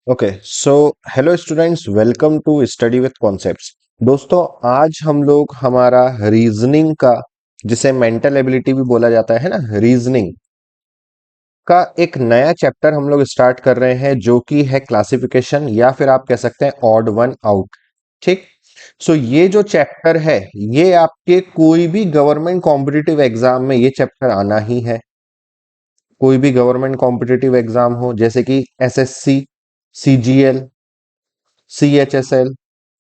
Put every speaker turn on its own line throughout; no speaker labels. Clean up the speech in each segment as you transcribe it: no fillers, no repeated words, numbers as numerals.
Okay so hello students, welcome to study with concepts. दोस्तों, आज हम लोग हमारा रीजनिंग का, जिसे मेंटल एबिलिटी भी बोला जाता है ना, रीजनिंग का एक नया चैप्टर हम लोग स्टार्ट कर रहे हैं, जो कि है क्लासिफिकेशन, या फिर आप कह सकते हैं ऑड वन आउट। ठीक। सो ये जो चैप्टर है, ये आपके कोई भी गवर्नमेंट कॉम्पिटिटिव एग्जाम में ये चैप्टर आना ही है। कोई भी गवर्नमेंट कॉम्पिटिटिव एग्जाम हो, जैसे कि एसएससी, सीजीएल, सीएचएसएल,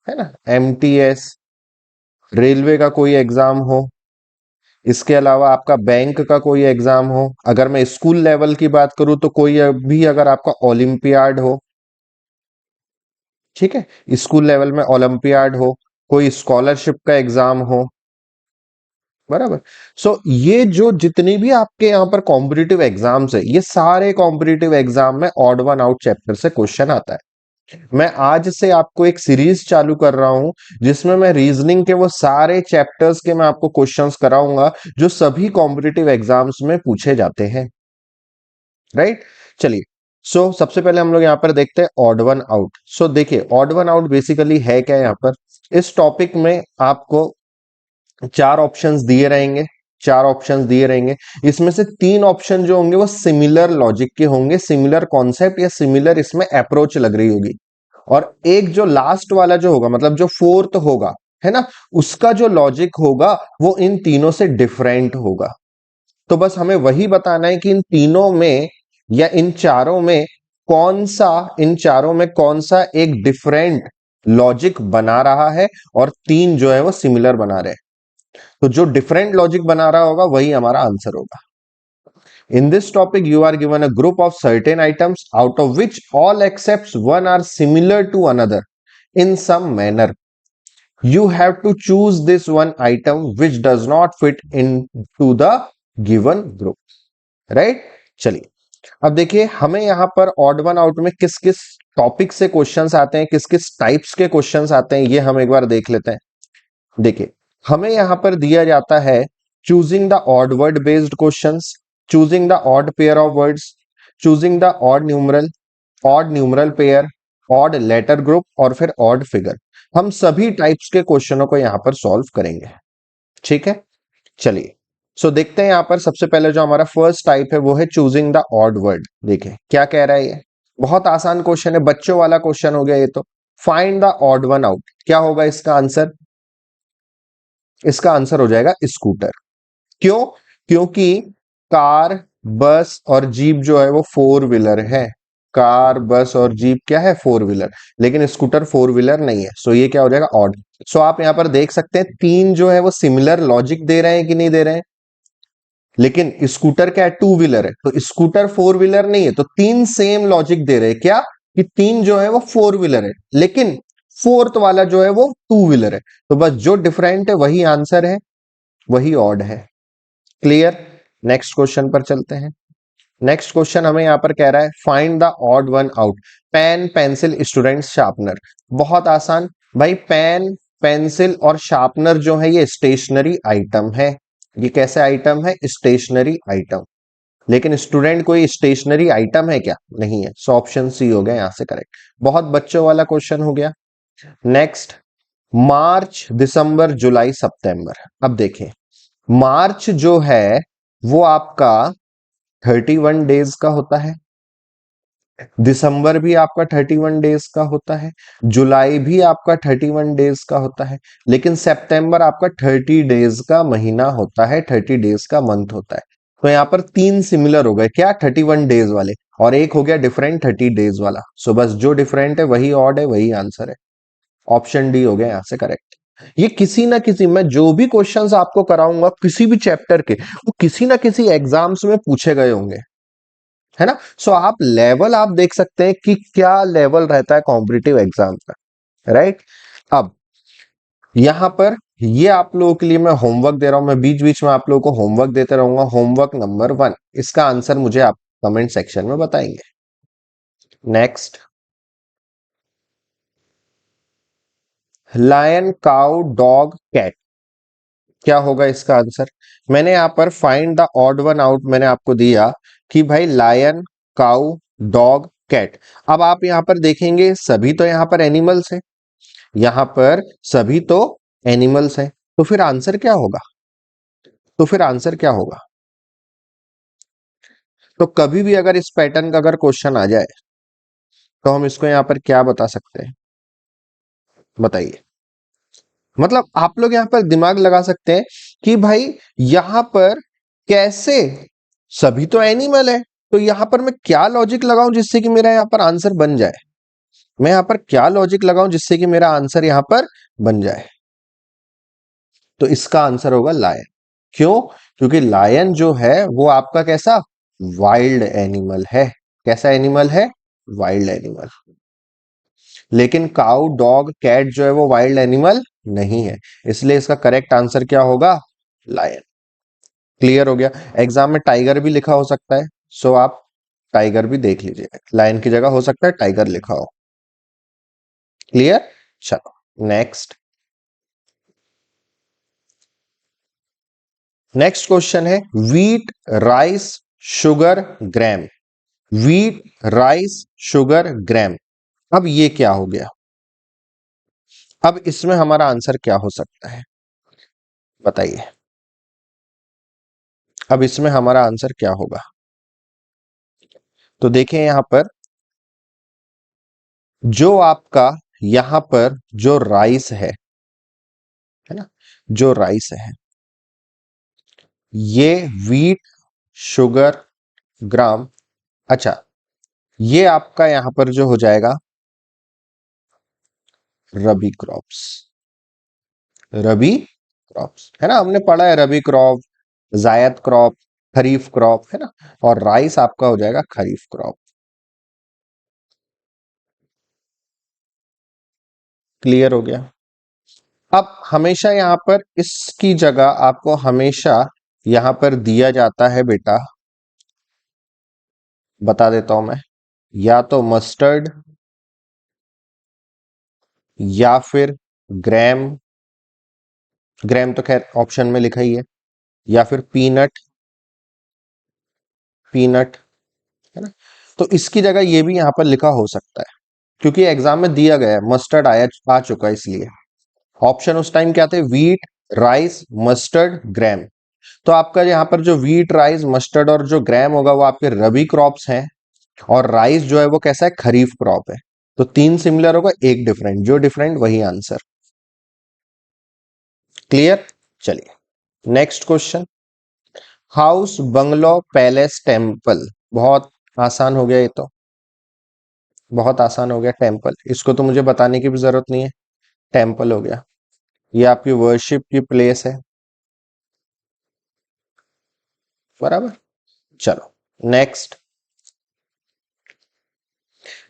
है ना, एमटीएस, रेलवे का कोई एग्जाम हो, इसके अलावा आपका बैंक का कोई एग्जाम हो, अगर मैं स्कूल लेवल की बात करूं तो कोई भी अगर आपका ओलंपियाड हो, ठीक है, स्कूल लेवल में ओलंपियाड हो, कोई स्कॉलरशिप का एग्जाम हो, बराबर। सो ये जो जितनी भी आपके यहाँ पर कॉम्पिटिटिव एग्जाम्स है, ये सारे कॉम्पिटिटिव एग्जाम में ऑड वन आउट चैप्टर से क्वेश्चन आता है। मैं आज से आपको एक सीरीज चालू कर रहा हूं, जिसमें मैं रीजनिंग के वो सारे चैप्टर्स के मैं आपको क्वेश्चंस कराऊंगा, जो सभी कॉम्पिटिटिव एग्जाम्स में पूछे जाते हैं। राइट। चलिए, सबसे पहले हम लोग यहाँ पर देखते हैं ऑड वन आउट। देखिए, ऑड वन आउट बेसिकली है क्या। यहाँ पर इस टॉपिक में आपको चार ऑप्शंस दिए रहेंगे। चार ऑप्शंस दिए रहेंगे, इसमें से तीन ऑप्शन जो होंगे वो सिमिलर लॉजिक के होंगे, सिमिलर कॉन्सेप्ट या सिमिलर इसमें अप्रोच लग रही होगी। और एक जो लास्ट वाला जो होगा, मतलब जो फोर्थ होगा, है ना, उसका जो लॉजिक होगा वो इन तीनों से डिफरेंट होगा। तो बस हमें वही बताना है कि इन तीनों में या इन चारों में इन चारों में कौन सा एक डिफरेंट लॉजिक बना रहा है, और तीन जो है वो सिमिलर बना रहे हैं। तो जो डिफरेंट लॉजिक बना रहा होगा वही हमारा आंसर होगा। In this topic, you are given a group of certain items, out of which all except one are similar to another in some manner. You have to choose this one item which does not fit into the given group. Right? चलिए, अब देखिए हमें यहां पर odd one out में किस किस topic से क्वेश्चंस आते हैं, किस किस टाइप्स के क्वेश्चंस आते हैं, ये हम एक बार देख लेते हैं। देखिए, हमें यहां पर दिया जाता है choosing the odd word based questions, choosing the odd pair of words, choosing the odd numeral pair, odd letter group, और फिर ऑड फिगर। हम सभी टाइप्स के क्वेश्चनों को यहां पर सॉल्व करेंगे। ठीक है। चलिए, देखते हैं यहां पर सबसे पहले जो हमारा फर्स्ट टाइप है वो है चूजिंग द ऑड वर्ड। देखिए क्या कह रहा है ये। बहुत आसान क्वेश्चन है, बच्चों वाला क्वेश्चन हो गया ये तो। Find the odd one out, क्या होगा इसका आंसर। इसका आंसर हो जाएगा स्कूटर। क्यों? क्योंकि कार, बस और जीप जो है वो फोर व्हीलर है। कार, बस और जीप क्या है, फोर व्हीलर। लेकिन स्कूटर फोर व्हीलर नहीं है, सो ये क्या हो जाएगा, ऑड। आप यहां पर देख सकते हैं तीन जो है वो सिमिलर लॉजिक दे रहे हैं कि नहीं दे रहे हैं। लेकिन स्कूटर क्या है, टू व्हीलर है, तो स्कूटर फोर व्हीलर नहीं है, तो तीन सेम लॉजिक दे रहे हैं क्या, कि तीन जो है वो फोर व्हीलर है, लेकिन फोर्थ वाला जो है वो टू व्हीलर है। तो बस जो डिफरेंट है वही आंसर है, वही ऑड है। क्लियर। नेक्स्ट क्वेश्चन पर चलते हैं। नेक्स्ट क्वेश्चन हमें यहां पर कह रहा है find the odd one out. Pen, pencil, student, sharpener. बहुत आसान भाई, पेन, पेंसिल और शार्पनर जो है ये स्टेशनरी आइटम है। ये कैसे आइटम है, स्टेशनरी आइटम। लेकिन स्टूडेंट कोई स्टेशनरी आइटम है क्या, नहीं है। सो ऑप्शन सी हो गया यहां से करेक्ट। बहुत बच्चों वाला क्वेश्चन हो गया। नेक्स्ट, मार्च, दिसंबर, जुलाई, सितंबर। अब देखें, मार्च जो है वो आपका 31 डेज का होता है, दिसंबर भी आपका 31 डेज का होता है, जुलाई भी आपका 31 डेज का होता है, लेकिन सितंबर आपका 30 डेज का महीना होता है, 30 डेज का मंथ होता है। तो यहां पर तीन सिमिलर हो गए क्या, 31 डेज वाले, और एक हो गया डिफरेंट 30 डेज वाला। बस जो डिफरेंट है वही ऑड है, वही आंसर है। ऑप्शन डी हो गया यहां से करेक्ट। ये किसी ना किसी, मैं जो भी क्वेश्चंस आपको कराऊंगा किसी भी चैप्टर के, वो किसी ना किसी एग्जाम्स में पूछे गए होंगे, है ना। आप लेवल आप देख सकते हैं कि क्या लेवल रहता है कॉम्पिटिटिव एग्जाम का। राइट। अब यहां पर ये आप लोगों के लिए मैं होमवर्क दे रहा हूं, मैं बीच बीच में आप लोगों को होमवर्क देते रहूंगा। होमवर्क नंबर 1, इसका आंसर मुझे आप कमेंट सेक्शन में बताएंगे। Next, lion, cow, dog, cat. क्या होगा इसका आंसर। मैंने यहां पर find the odd one out मैंने आपको दिया कि भाई लायन, काउ, डॉग, कैट। अब आप यहां पर देखेंगे सभी तो यहां पर एनिमल्स हैं, यहां पर सभी तो एनिमल्स हैं, तो फिर आंसर क्या होगा? तो फिर आंसर क्या होगा? तो कभी भी अगर इस पैटर्न का अगर क्वेश्चन आ जाए तो हम इसको यहां पर क्या बता सकते हैं, बताइए। मतलब आप लोग यहां पर दिमाग लगा सकते हैं कि भाई यहां पर कैसे, सभी तो एनिमल है, तो यहां पर मैं क्या लॉजिक लगाऊं जिससे कि मेरा यहां पर आंसर बन जाए, मैं यहां पर क्या लॉजिक लगाऊं जिससे कि मेरा आंसर यहां पर बन जाए। तो इसका आंसर होगा लायन। क्यों? क्योंकि लायन जो है वो आपका कैसा, वाइल्ड एनिमल है। कैसा एनिमल है? Wild animal. लेकिन काउ डॉग कैट जो है वो वाइल्ड एनिमल नहीं है, इसलिए इसका करेक्ट आंसर क्या होगा? लायन। क्लियर हो गया? एग्जाम में टाइगर भी लिखा हो सकता है, सो आप टाइगर भी देख लीजिए, लायन की जगह हो सकता है टाइगर लिखा हो। क्लियर? चलो नेक्स्ट। नेक्स्ट क्वेश्चन है वीट, राइस, शुगर, ग्राम। वीट, राइस, शुगर, ग्राम। अब ये क्या हो गया? अब इसमें हमारा आंसर क्या हो सकता है, बताइए। अब इसमें हमारा आंसर क्या होगा? तो देखें यहां पर, जो आपका यहां पर जो राइस है ना, जो राइस है, ये वीट, शुगर, ग्राम। अच्छा, ये आपका यहां पर जो हो जाएगा रबी क्रॉप्स। रबी क्रॉप्स है ना, हमने पढ़ा है रबी क्रॉप, जायद क्रॉप, खरीफ क्रॉप, है ना। और राइस आपका हो जाएगा खरीफ क्रॉप। क्लियर हो गया? अब हमेशा यहां पर इसकी जगह आपको हमेशा यहां पर दिया जाता है बेटा, बता देता हूं मैं, या तो मस्टर्ड, या फिर ग्राम। ग्राम तो खैर ऑप्शन में लिखा ही है। या फिर पीनट, पीनट, है ना। तो इसकी जगह ये भी यहां पर लिखा हो सकता है, क्योंकि एग्जाम में दिया गया है, मस्टर्ड आया आ चुका है, इसलिए ऑप्शन उस टाइम क्या थे, वीट, राइस, मस्टर्ड, ग्राम। तो आपका यहाँ पर जो वीट, राइस, मस्टर्ड और जो ग्राम होगा वो आपके रबी क्रॉप्स हैं, और राइस जो है वो कैसा है, खरीफ क्रॉप है। तो तीन सिमिलर होगा, एक डिफरेंट, जो डिफरेंट वही आंसर। क्लियर? चलिए next question. House, bungalow, palace, temple. बहुत आसान हो गया ये तो, बहुत आसान हो गया। टेम्पल, इसको तो मुझे बताने की भी जरूरत नहीं है, टेम्पल हो गया। ये आपकी वर्शिप की प्लेस है, बराबर। चलो नेक्स्ट।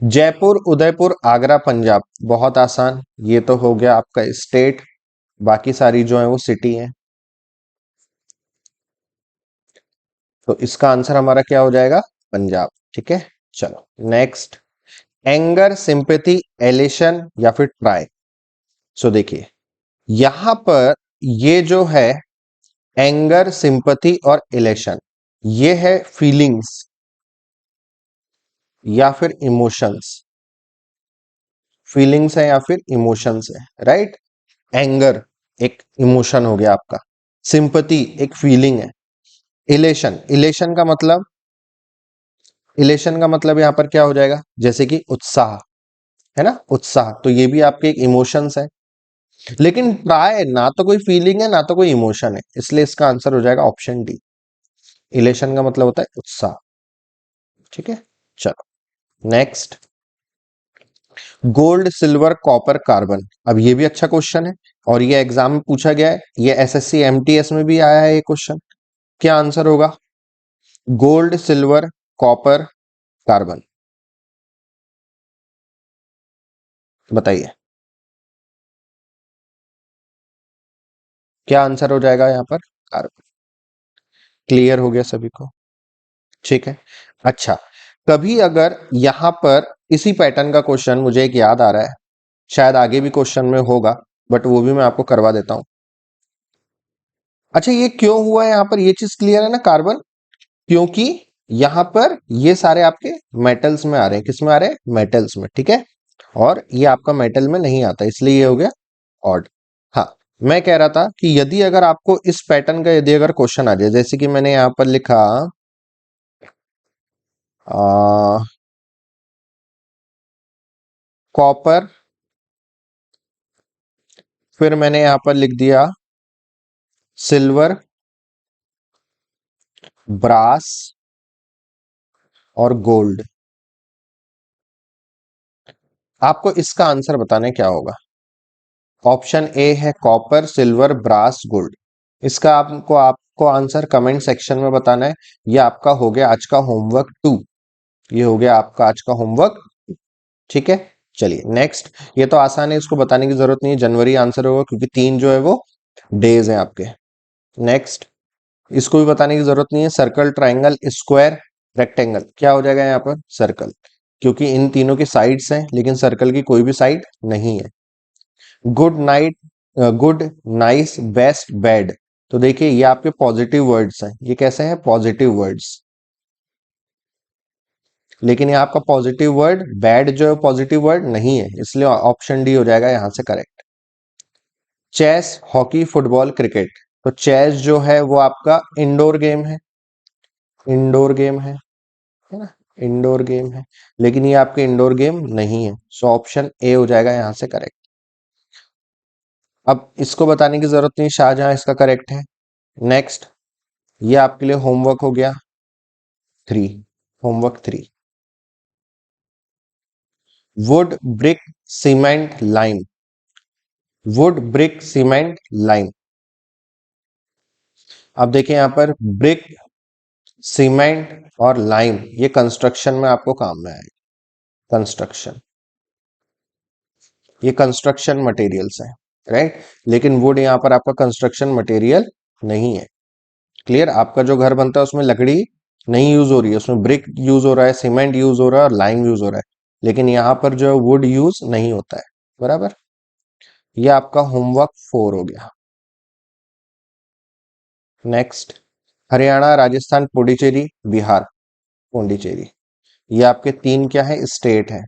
जयपुर, उदयपुर, आगरा, पंजाब। बहुत आसान, ये तो हो गया आपका स्टेट, बाकी सारी जो है वो सिटी है। तो इसका आंसर हमारा क्या हो जाएगा, पंजाब। ठीक है, चलो नेक्स्ट। एंगर, सिंपैथी, एलिशन, या फिर ट्राई। सो देखिए यहां पर ये जो है एंगर, सिंपैथी और इलेशन, ये है फीलिंग्स या फिर इमोशंस। फीलिंग्स है या फिर इमोशंस है, राइट। एंगर एक इमोशन हो गया आपका, सिंपैथी एक फीलिंग है, इलेशन, इलेशन का मतलब यहां पर क्या हो जाएगा, जैसे कि उत्साह, है ना, उत्साह, तो ये भी आपके एक इमोशंस है। लेकिन ट्राई ना तो कोई फीलिंग है ना तो कोई इमोशन है, इसलिए इसका आंसर हो जाएगा ऑप्शन डी। इलेशन का मतलब होता है उत्साह। ठीक है, चलो next. Gold, silver, copper, carbon. अब ये भी अच्छा क्वेश्चन है, और ये एग्जाम में पूछा गया है, ये एसएससी एमटीएस में भी आया है ये क्वेश्चन। क्या आंसर होगा? गोल्ड, सिल्वर, कॉपर, कार्बन, बताइए क्या आंसर हो जाएगा यहाँ पर, कार्बन। क्लियर हो गया सभी को? ठीक है, अच्छा। कभी अगर यहां पर इसी पैटर्न का क्वेश्चन, मुझे एक याद आ रहा है, शायद आगे भी क्वेश्चन में होगा, बट वो भी मैं आपको करवा देता हूं। अच्छा, ये क्यों हुआ है यहां पर, ये चीज क्लियर है ना, कार्बन? क्योंकि यहां पर ये सारे आपके मेटल्स में आ रहे हैं, किस में आ रहे हैं, मेटल्स में, ठीक है। और ये आपका मेटल में नहीं आता, इसलिए ये हो गया ऑड। हाँ, मैं कह रहा था कि यदि अगर आपको इस पैटर्न का यदि अगर क्वेश्चन आ जाए, जैसे कि मैंने यहां पर लिखा कॉपर, फिर मैंने यहां पर लिख दिया सिल्वर, ब्रास और गोल्ड। आपको इसका आंसर बताना है क्या होगा। ऑप्शन ए है कॉपर, सिल्वर, ब्रास, गोल्ड। इसका आपको आपको आंसर कमेंट सेक्शन में बताना है। ये आपका हो गया आज का होमवर्क 2। ये हो गया आपका आज का होमवर्क, ठीक है। चलिए नेक्स्ट, ये तो आसान है, इसको बताने की जरूरत नहीं है, जनवरी आंसर होगा क्योंकि 3 जो है वो डेज हैं आपके। नेक्स्ट, इसको भी बताने की जरूरत नहीं है, सर्कल, ट्राइंगल, स्क्वायर, रेक्टेंगल, क्या हो जाएगा यहाँ पर, सर्कल, क्योंकि इन तीनों की साइड्स हैं लेकिन सर्कल की कोई भी साइड नहीं है। Good night, good, nice, best, bad, तो देखिए ये आपके पॉजिटिव वर्ड्स हैं, ये कैसे हैं, पॉजिटिव वर्ड्स। लेकिन ये आपका पॉजिटिव वर्ड, बैड जो है पॉजिटिव वर्ड नहीं है, इसलिए ऑप्शन डी हो जाएगा यहां से correct. Chess, hockey, football, cricket, तो चेस जो है वो आपका इंडोर गेम है, इंडोर गेम है ना, इंडोर गेम है, लेकिन ये आपके इंडोर गेम नहीं है, सो ऑप्शन ए हो जाएगा यहां से करेक्ट। अब इसको बताने की जरूरत नहीं, शाहजहां इसका करेक्ट है। नेक्स्ट, ये आपके लिए होमवर्क हो गया 3, homework 3, would, brick, cement, lime, would, brick, cement, lime. अब देखिए यहां पर ब्रिक, सीमेंट और लाइम ये कंस्ट्रक्शन में आपको काम में आएगा, कंस्ट्रक्शन, ये कंस्ट्रक्शन मटेरियल्स हैं, राइट। लेकिन वुड यहां पर आपका कंस्ट्रक्शन मटेरियल नहीं है। क्लियर, आपका जो घर बनता है उसमें लकड़ी नहीं यूज हो रही है, उसमें ब्रिक यूज हो रहा है, सीमेंट यूज हो रहा है और लाइम यूज हो रहा है, लेकिन यहां पर जो है वुड यूज नहीं होता है, बराबर। ये आपका होमवर्क 4 हो गया। नेक्स्ट, हरियाणा, राजस्थान, पुडुचेरी, बिहार, पौंडीचेरी, ये आपके 3 क्या है, स्टेट है,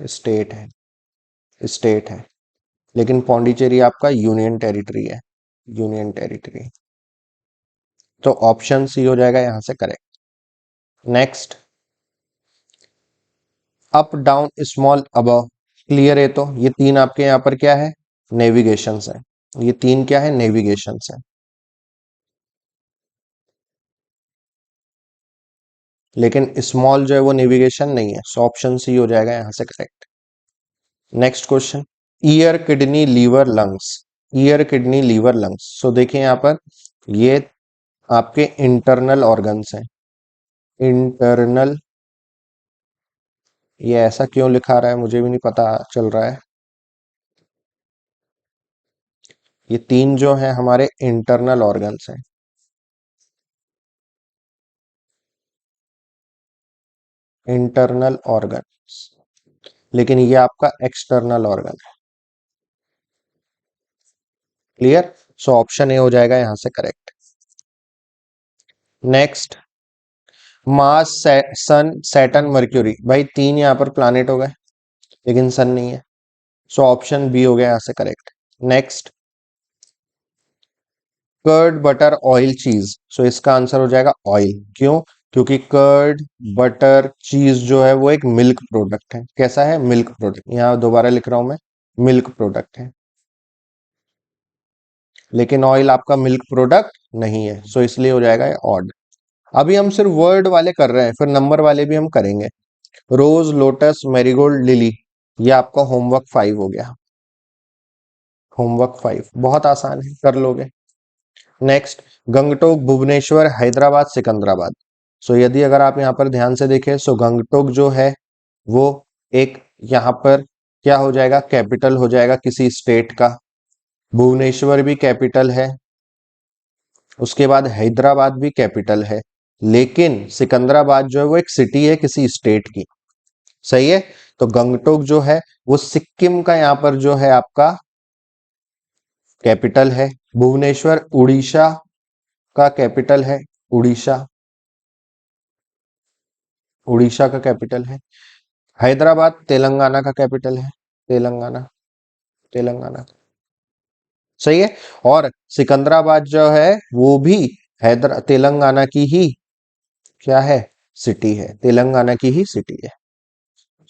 स्टेट है, स्टेट है, लेकिन पौंडीचेरी आपका यूनियन टेरिटरी है, यूनियन टेरिटरी, तो ऑप्शन सी हो जाएगा यहां से correct. Next, up, down, small, above, clear है, तो ये 3 आपके यहां पर क्या है, नेविगेशंस है, ये 3 क्या है, नेविगेशंस है, लेकिन स्मॉल जो है वो नेविगेशन नहीं है, सो ऑप्शन सी हो जाएगा यहां से correct. Next question, ear, kidney, liver, lungs, ear, kidney, liver, lungs, so देखिए यहां पर ये आपके इंटरनल ऑर्गन्स हैं, इंटरनल, ये ऐसा क्यों लिखा रहा है मुझे भी नहीं पता चल रहा है। ये 3 जो है हमारे इंटरनल ऑर्गन्स हैं, इंटरनल ऑर्गन्स, लेकिन ये आपका एक्सटर्नल ऑर्गन है, क्लियर, सो ऑप्शन ए हो जाएगा यहां से करेक्ट। नेक्स्ट, मार्स, सन, सैटर्न, मर्क्यूरी, भाई 3 यहां पर प्लैनेट हो गए लेकिन सन नहीं है, सो ऑप्शन बी हो गया यहां से correct. Next, curd, butter, oil, cheese, so इसका आंसर हो जाएगा ऑयल, क्यों, क्योंकि कर्ड, बटर, चीज जो है वो एक मिल्क प्रोडक्ट है, कैसा है, मिल्क प्रोडक्ट, यहां दोबारा लिख रहा हूं मैं, मिल्क प्रोडक्ट है, लेकिन ऑयल आपका मिल्क प्रोडक्ट नहीं है, सो इसलिए हो जाएगा ये ऑड। अभी हम सिर्फ वर्ड वाले कर रहे हैं, फिर नंबर वाले भी हम करेंगे। रोज, लोटस, मैरीगोल्ड, लिली, ये आपका होमवर्क 5 हो गया, होमवर्क 5 बहुत आसान है, कर लोगे। नेक्स्ट, गंगटोक, भुवनेश्वर, हैदराबाद, सिकंदराबाद, सो यदि अगर आप यहां पर ध्यान से देखें, सो गंगटोक जो है वो एक यहां पर क्या हो जाएगा, कैपिटल हो जाएगा किसी स्टेट का, भुवनेश्वर भी कैपिटल है, उसके बाद हैदराबाद भी कैपिटल है, लेकिन सिकंदराबाद जो है वो एक सिटी है किसी स्टेट की, सही है। तो गंगटोक जो है वो सिक्किम का यहां पर जो है आपका कैपिटल है, भुवनेश्वर उड़ीसा का कैपिटल है, उड़ीसा, उड़ीसा का कैपिटल है। हैदराबाद तेलंगाना का कैपिटल है। तेलंगाना, तेलंगाना। सही है। और सिकंदराबाद जो है वो भी हैदर तेलंगाना की ही क्या है, सिटी है, तेलंगाना की ही सिटी है।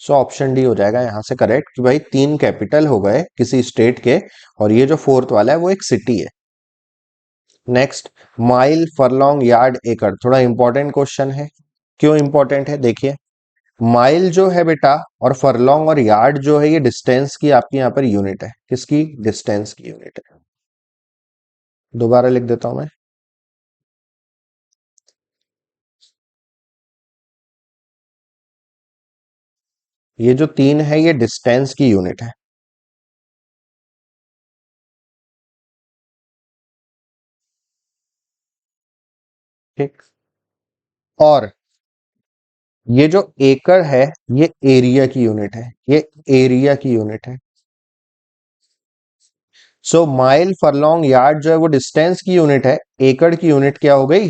सो ऑप्शन डी हो जाएगा यहां से करेक्ट कि भाई तीन कैपिटल हो गए किसी स्टेट के, और ये जो फोर्थ वाला है वो एक सिटी है। नेक्स्ट, माइल फरलॉन्ग यार्ड एकड़, थोड़ा इंपॉर्टेंट क्वेश्चन है। क्यों इंपॉर्टेंट है देखिए, माइल जो है बेटा और फरलॉन्ग और यार्ड जो है ये डिस्टेंस की आपकी यहां पर यूनिट है। किसकी? डिस्टेंस की यूनिट है। दोबारा लिख देता हूं मैं। ये जो तीन है ये डिस्टेंस की यूनिट है। ठीक। और ये जो एकड़ है ये एरिया की यूनिट है, ये एरिया की यूनिट है। सो माइल फरलॉन्ग यार्ड जो है वो डिस्टेंस की यूनिट है, एकड़ की यूनिट क्या हो गई?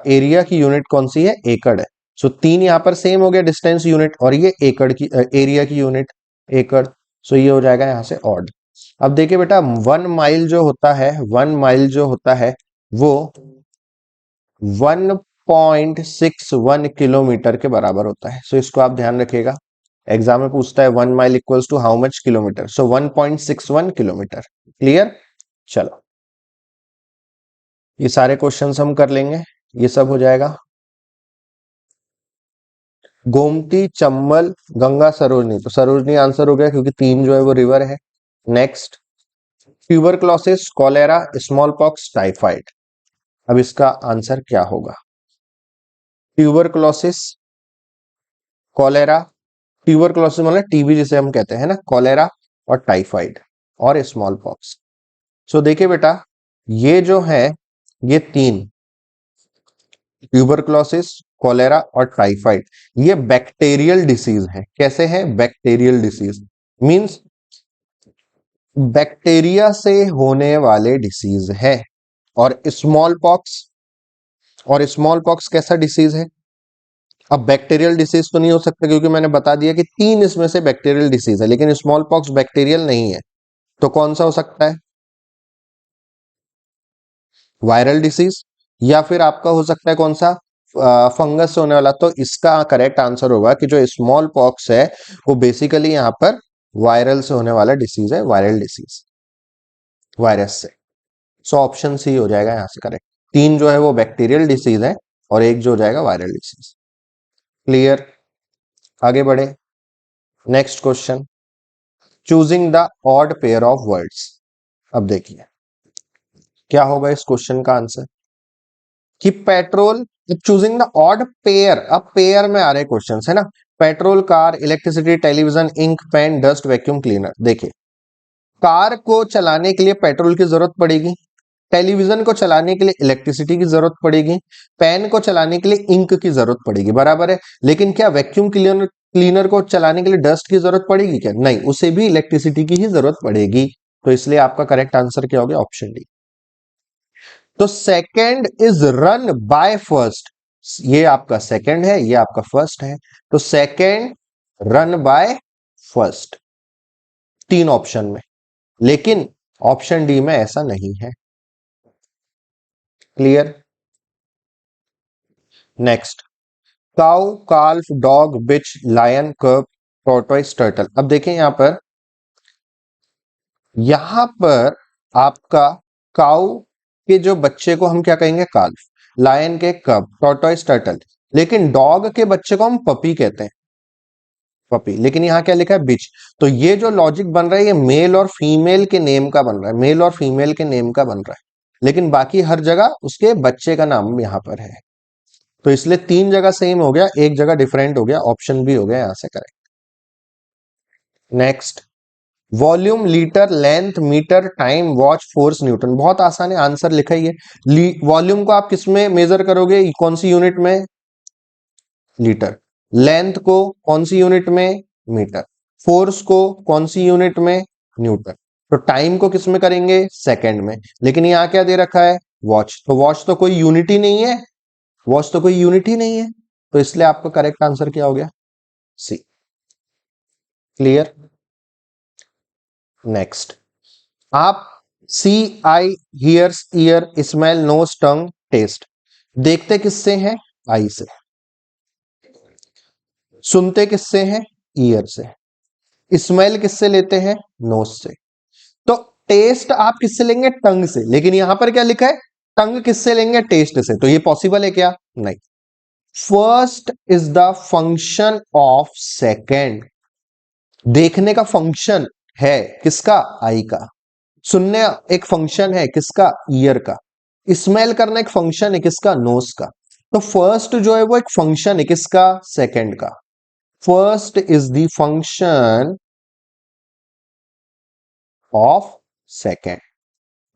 एरिया की यूनिट कौन सी है? एकड़ है। सो तीन यहां पर सेम हो गया डिस्टेंस यूनिट, और ये एकड़ की एरिया की यूनिट एकड़। सो ये हो जाएगा यहां से ऑड। अब देखिए बेटा, 1 माइल जो होता है, 1 माइल जो होता है वो 1.61 किलोमीटर के बराबर होता है। सो इसको आप ध्यान रखिएगा, एग्जाम में पूछता है 1 mile equals to how much kilometer, so 1.61 kilometer. Clear? चलो, ये सारे क्वेश्चंस हम कर लेंगे, ये सब हो जाएगा। गोमती, चंबल, गंगा, सरोजनी, तो सरोजनी आंसर हो गया क्योंकि तीन जो है वो रिवर है। Next, tuberculosis, cholera, small pox, typhoid. अब इसका आंसर क्या होगा? ट्यूबरक्लोसिस, कॉलेरा, ट्यूबरक्लोसिस मतलब टीबी जिसे हम कहते हैं ना, कॉलेरा और टाइफाइड और स्मॉल पॉक्स। सो देखिए बेटा, ये जो है ये तीन, ट्यूबरक्लोसिस, कॉलेरा और टाइफाइड, ये बैक्टीरियल डिसीज है। कैसे है? बैक्टीरियल डिसीज मींस बैक्टीरिया से होने वाले डिसीज है। और स्मॉल पॉक्स, और स्मॉल पॉक्स कैसा डिसीज है? अब बैक्टीरियल डिसीज तो नहीं हो सकता क्योंकि मैंने बता दिया कि तीन इसमें से बैक्टीरियल डिसीज है, लेकिन स्मॉल पॉक्स बैक्टीरियल नहीं है। तो कौन सा हो सकता है? वायरल डिसीज, या फिर आपका हो सकता है कौन सा? फंगस से होने वाला। तो इसका करेक्ट आंसर होगा कि जो स्मॉल पॉक्स है वो बेसिकली यहां पर वायरल से होने वाला डिसीज है, वायरल डिसीज, वायरस से। सो ऑप्शन सी हो जाएगा यहां से करेक्ट। तीन जो है वो बैक्टीरियल डिसीज है और एक जो हो जाएगा वायरल डिसीज। क्लियर? आगे बढ़े। Next question, choosing the odd pair of words. अब देखिए क्या होगा इस क्वेश्चन का आंसर, कि petrol, choosing the odd pair. अब पेयर में आ रहे क्वेश्चन है ना, petrol, car, electricity, television, ink, pen, dust, vacuum cleaner. देखिए, कार को चलाने के लिए पेट्रोल की जरूरत पड़ेगी, टेलीविजन को चलाने के लिए इलेक्ट्रिसिटी की जरूरत पड़ेगी, पेन को चलाने के लिए इंक की जरूरत पड़ेगी, बराबर है। लेकिन क्या वैक्यूम क्लीनर क्लीनर को चलाने के लिए डस्ट की जरूरत पड़ेगी क्या? नहीं, उसे भी इलेक्ट्रिसिटी की ही जरूरत पड़ेगी। तो इसलिए आपका करेक्ट आंसर क्या हो गया? Option D. तो second is run by first, ये आपका सेकंड है, ये आपका फर्स्ट है। तो सेकंड रन बाय फर्स्ट, तीन ऑप्शन में, लेकिन ऑप्शन डी में ऐसा नहीं है। Clear? Next, cow, calf, dog, bitch, lion, cub, tortoise, turtle. अब देखें यहां पर आपका काउ के जो बच्चे को हम क्या कहेंगे? काल्फ, लायन के कब, टॉर्टोइस, टर्टल। लेकिन डॉग के बच्चे को हम पपी कहते हैं, पपी। लेकिन यहां क्या लिखा है? बिच। तो ये जो लॉजिक बन रहा है ये मेल और फीमेल के नेम का बन रहा है, मेल और फीमेल के नेम का बन रहा है, लेकिन बाकी हर जगह उसके बच्चे का नाम यहां पर है। तो इसलिए तीन जगह सेम हो गया, एक जगह डिफरेंट हो गया, ऑप्शन भी हो गया यहां से correct. Next, volume, litre, length, metre, time, watch, force, newton. बहुत आसान है, आंसर लिखा ही है। वॉल्यूम को आप किस में मेजर करोगे? कौन सी यूनिट में? लीटर। लेंथ को कौन सी यूनिट में? मीटर। फोर्स को कौन सी यूनिट में? न्यूटन। तो टाइम को किस में करेंगे? सेकंड में। लेकिन यहां क्या दे रखा है? वॉच। तो वॉच तो कोई यूनिट ही नहीं है, वॉच तो कोई यूनिट ही नहीं है। तो इसलिए आपका करेक्ट आंसर क्या हो गया? सी। क्लियर? नेक्स्ट, आप सी, आई, हियर्स, ईयर, स्मेल, नोज, टंग, टेस्ट देखते किससे हैं? आई से। सुनते किससे हैं? ईयर से। स्मेल किससे लेते हैं? नोज से। तो टेस्ट आप किससे लेंगे? टंग से। लेकिन यहां पर क्या लिखा है? टंग किससे लेंगे? टेस्ट से। तो ये पॉसिबल है क्या? नहीं। First is the function of second. देखने का फंक्शन है किसका? आई का। सुनने एक फंक्शन है किसका? ईयर का। स्मेल करना एक फंक्शन है किसका? नोज का। तो फर्स्ट जो है वो एक फंक्शन है किसका? सेकंड का। First is the function of second.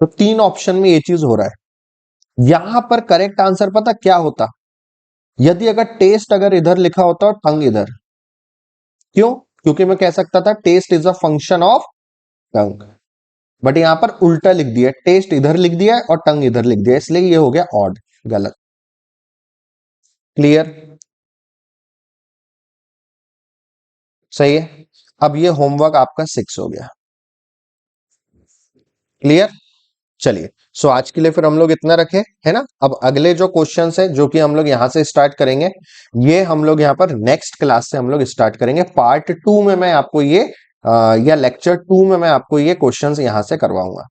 तो तीन ऑप्शन में ये चीज हो रहा है। यहां पर करेक्ट आंसर पता क्या होता? यदि अगर टेस्ट अगर इधर लिखा होता और टंग इधर। क्यों? क्योंकि मैं कह सकता था taste is a function of tongue, but यहां पर उल्टा लिख दिया, टेस्ट इधर लिख दिया और टंग इधर लिख दिया, इसलिए ये हो गया ऑड, गलत। क्लियर? सही है। अब ये होमवर्क आपका 6 हो गया। क्लियर? चलिए, सो आज के लिए फिर हम लोग इतना रखें, है ना। अब अगले जो क्वेश्चंस है जो कि हम लोग यहां से स्टार्ट करेंगे, ये हम लोग यहां पर नेक्स्ट क्लास से हम लोग स्टार्ट करेंगे। पार्ट 2 में मैं आपको ये या लेक्चर 2 में मैं आपको ये क्वेश्चंस यहां से करवाऊंगा।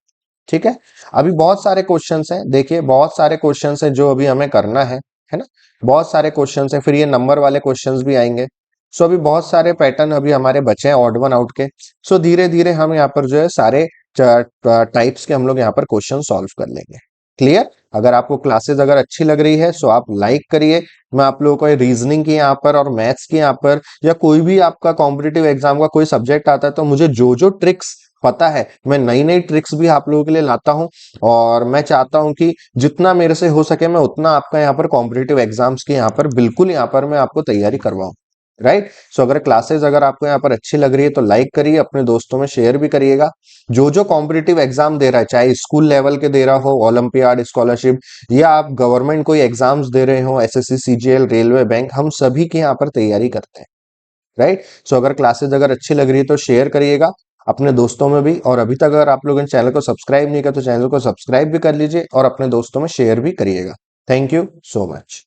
ठीक है। अभी बहुत सारे क्वेश्चंस हैं, देखिए बहुत सारे क्वेश्चंस हैं जो अभी हमें करना है ना। बहुत सारे क्वेश्चंस हैं, फिर ये नंबर वाले क्वेश्चंस भी आएंगे। सो अभी बहुत सारे पैटर्न अभी हमारे बचे हैं ऑड वन आउट के। सो धीरे धीरे हम यहाँ पर जो है सारे टाइप्स के हम लोग यहाँ पर क्वेश्चन सॉल्व कर लेंगे। क्लियर? अगर आपको क्लासेस अगर अच्छी लग रही है सो आप लाइक करिए। मैं आप लोगों को रीजनिंग की यहाँ पर और मैथ्स की यहाँ पर या कोई भी आपका कॉम्पिटिटिव एग्जाम का कोई सब्जेक्ट आता है तो मुझे जो जो ट्रिक्स पता है मैं नई नई ट्रिक्स भी आप लोगों के लिए लाता हूं। और मैं चाहता हूं कि जितना मेरे से हो सके मैं उतना आपका यहाँ पर कॉम्पिटिटिव एग्जाम्स की यहाँ पर बिल्कुल यहाँ पर मैं आपको तैयारी करवाऊं। राइट? सो अगर क्लासेस अगर आपको यहाँ पर अच्छी लग रही है तो लाइक करिए, अपने दोस्तों में शेयर भी करिएगा। जो जो कॉम्पिटिटिव एग्जाम दे रहा है, चाहे स्कूल लेवल के दे रहा हो, ओलंपियाड, स्कॉलरशिप, या आप गवर्नमेंट कोई एग्जाम्स दे रहे हो, एसएससी, सीजीएल, रेलवे, बैंक, हम सभी की यहाँ पर तैयारी करते हैं। राइट? सो अगर क्लासेस अगर अच्छी लग रही है तो शेयर करिएगा अपने दोस्तों में भी। और अभी तक अगर आप लोगों ने चैनल को सब्सक्राइब नहीं किया तो चैनल को सब्सक्राइब भी कर लीजिए और अपने दोस्तों में शेयर भी करिएगा। Thank you so much.